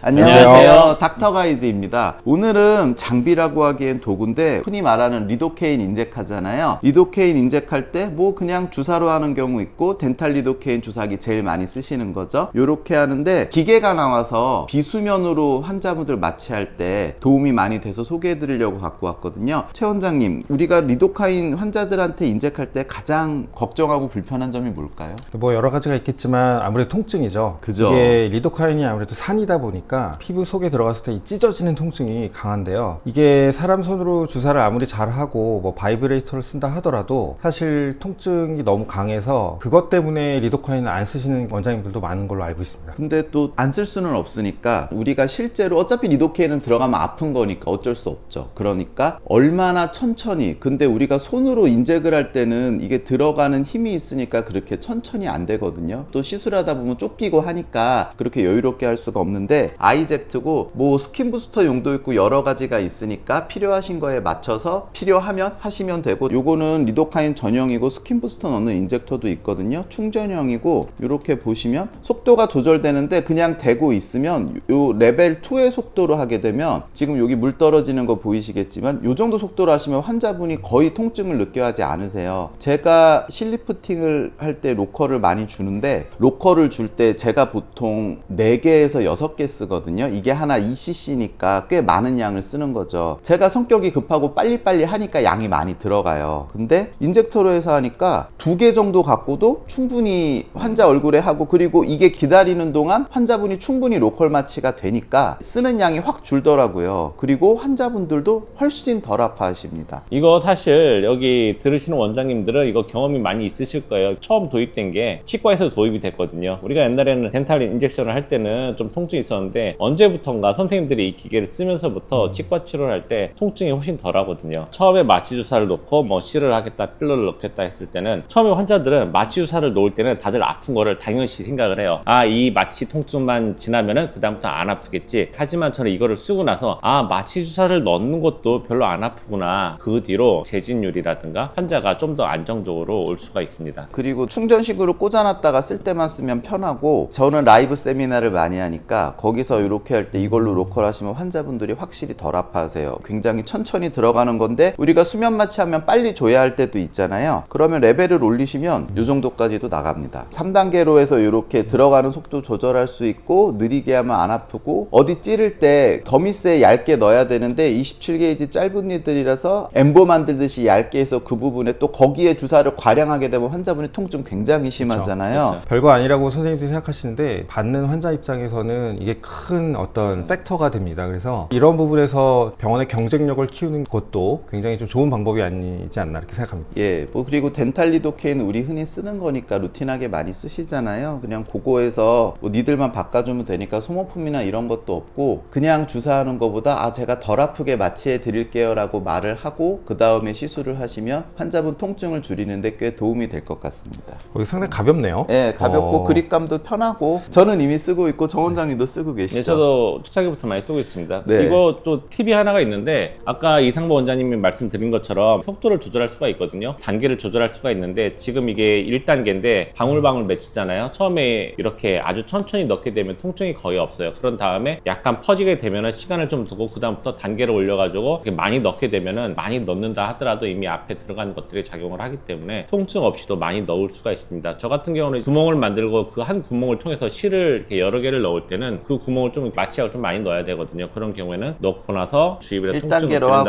안녕하세요. 닥터 가이드입니다. 오늘은 장비라고 하기엔 도구인데 흔히 말하는 리도케인 인젝하잖아요. 리도케인 인젝할 때 뭐 그냥 주사로 하는 경우 있고 덴탈 리도케인 주사기 제일 많이 쓰시는 거죠. 요렇게 하는데 기계가 나와서 비수면으로 환자분들 마취할 때 도움이 많이 돼서 소개해 드리려고 갖고 왔거든요. 최 원장님, 우리가 리도카인 환자들한테 인젝할 때 가장 걱정하고 불편한 점이 뭘까요? 뭐 여러 가지가 있겠지만 아무래도 통증이죠. 그죠. 이게 리도카인이 아무래도 산이다 보니까 피부 속에 들어갔을 때 이 찢어지는 통증이 강한데요. 이게 사람 손으로 주사를 아무리 잘하고 뭐 바이브레이터를 쓴다 하더라도 사실 통증이 너무 강해서 그것 때문에 리도카인을 안 쓰시는 원장님들도 많은 걸로 알고 있습니다. 근데 또 안 쓸 수는 없으니까 우리가 실제로 어차피 리도케인은 들어가면 아픈 거니까 어쩔 수 없죠. 그러니까 얼마나 천천히, 근데 우리가 손으로 인젝을 할 때는 이게 들어가는 힘이 있으니까 그렇게 천천히 안 되거든요. 또 시술하다 보면 쫓기고 하니까 그렇게 여유롭게 할 수가 없는데, 아이젝트고 뭐 스킨 부스터 용도 있고 여러 가지가 있으니까 필요하신 거에 맞춰서 필요하면 하시면 되고, 요거는 리도카인 전용이고 스킨 부스터 넣는 인젝터도 있거든요. 충전형이고 이렇게 보시면 속도가 조절되는데 그냥 대고 있으면 요 레벨 2의 속도로 하게 되면 지금 여기 물 떨어지는 거 보이시겠지만 요 정도 속도로 하시면 환자분이 거의 통증을 느껴하지 않으세요. 제가 실리프팅을 할 때 로컬을 많이 주는데, 로컬을 줄 때 제가 보통 4개에서 6개 쓰거든요. 이게 하나 2cc니까 꽤 많은 양을 쓰는 거죠. 제가 성격이 급하고 빨리빨리 하니까 양이 많이 들어가요. 근데 인젝터로 해서 하니까 2개 정도 갖고도 충분히 환자 얼굴에 하고, 그리고 이게 기다리는 동안 환자분이 충분히 로컬 마취가 되니까 쓰는 양이 확 줄더라고요. 그리고 환자분들도 훨씬 덜 아파하십니다. 이거 사실 여기 들으시는 원장님들은 이거 경험이 많이 있으실 거예요. 처음 도입된 게 치과에서 도입이 됐거든요. 우리가 옛날에는 덴탈 인젝션을 할 때는 좀 통증이 있었는데, 언제부턴가 선생님들이 이 기계를 쓰면서부터 치과 치료를 할 때 통증이 훨씬 덜 하거든요. 처음에 마취 주사를 놓고 뭐 실을 하겠다, 필러를 넣겠다 했을 때는, 처음에 환자들은 마취 주사를 놓을 때는 다들 아픈 거를 당연시 생각을 해요. 아, 이 마취 통증만 지나면은 그 다음부터 안 아프겠지. 하지만 저는 이거를 쓰고 나서 아, 마취 주사를 넣는 것도 별로 안 아프구나. 그 뒤로 재진율이라든가 환자가 좀 더 안정적으로 올 수가 있습니다. 그리고 충전식으로 꽂아놨다가 쓸 때만 쓰면 편하고, 저는 라이브 세미나를 많이 하니까 거기서 이렇게 할 때 이걸로 로컬 하시면 환자분들이 확실히 덜 아파하세요. 굉장히 천천히 들어가는 건데, 우리가 수면 마취하면 빨리 줘야 할 때도 있잖아요. 그러면 레벨을 올리시면 이 정도까지도 나갑니다. 3단계로 해서 이렇게 들어가는 속도 조절할 수 있고, 느리게 하면 안 아프고, 어디 찌를 때 더미스에 얇게 넣어야 되는데 27게이지 짧은 니들이라서 엠보 만들듯이 얇게 해서 그 부분에 또 거기에 주사를 과량하게 되면 환자분이 통증 굉장히 심하잖아요. 그렇죠. 별거 아니라고 선생님들이 생각하시는데 받는 환자 입장에서는 이게 큰 어떤 팩터가 됩니다. 그래서 이런 부분에서 병원의 경쟁력을 키우는 것도 굉장히 좀 좋은 방법이 아니지 않나 이렇게 생각합니다. 예, 뭐 그리고 덴탈 리도케인은 우리 흔히 쓰는 거니까 루틴하게 많이 쓰시잖아요. 그냥 그거에서 뭐 니들만 바꿔주면 되니까 소모품이나 이런 것도 없고, 그냥 주사하는 것보다 아, 제가 덜 아프게 마취해 드릴게요 라고 말을 하고 그 다음에 시술을 하시면 환자분 통증을 줄이는데 꽤 도움이 될 것 같습니다. 상당히 가볍네요. 예, 가볍고 그립감도 편하고, 저는 이미 쓰고 있고 정 원장님도 쓰고 계시죠? 네, 저도 초창기부터 많이 쓰고 있습니다. 네. 이거 또 팁이 하나가 있는데, 아까 이상보 원장님이 말씀드린 것처럼 속도를 조절할 수가 있거든요. 단계를 조절할 수가 있는데, 지금 이게 1단계인데 방울방울 맺히잖아요. 처음에 이렇게 아주 천천히 넣게 되면 통증이 거의 없어요. 그런 다음에 약간 퍼지게 되면은 시간을 좀 두고 그 다음부터 단계를 올려가지고 이렇게 많이 넣게 되면은, 많이 넣는다 하더라도 이미 앞에 들어간 것들이 작용을 하기 때문에 통증 없이도 많이 넣을 수가 있습니다. 저 같은 경우는 구멍을 만들고 그 한 구멍을 통해서 실을 이렇게 여러 개를 넣을 때는 그 구멍을 좀 마취하고 좀 많이 넣어야 되거든요. 그런 경우에는 넣고 나서 주입에 통증을 줄인 1단계로 하고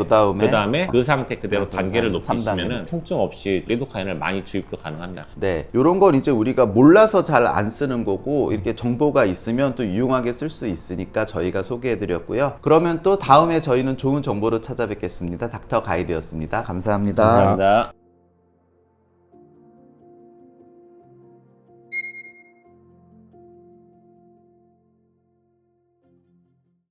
다음에 그 다음에 그 상태 그대로 단계를 그 다음에 높이시면은 통증 없이 리도카인을 많이 주입도 가능합니다. 네, 요런 건 이제 우리가 몰라서 잘 안 쓰는 거고, 이렇게 정보가 있으면 또 유용하게 쓸 수 있으니까 저희가 소개해 드렸고요. 그러면 또 다음에 저희는 좋은 정보로 찾아뵙겠습니다. 닥터 가이드였습니다. 감사합니다. 감사합니다.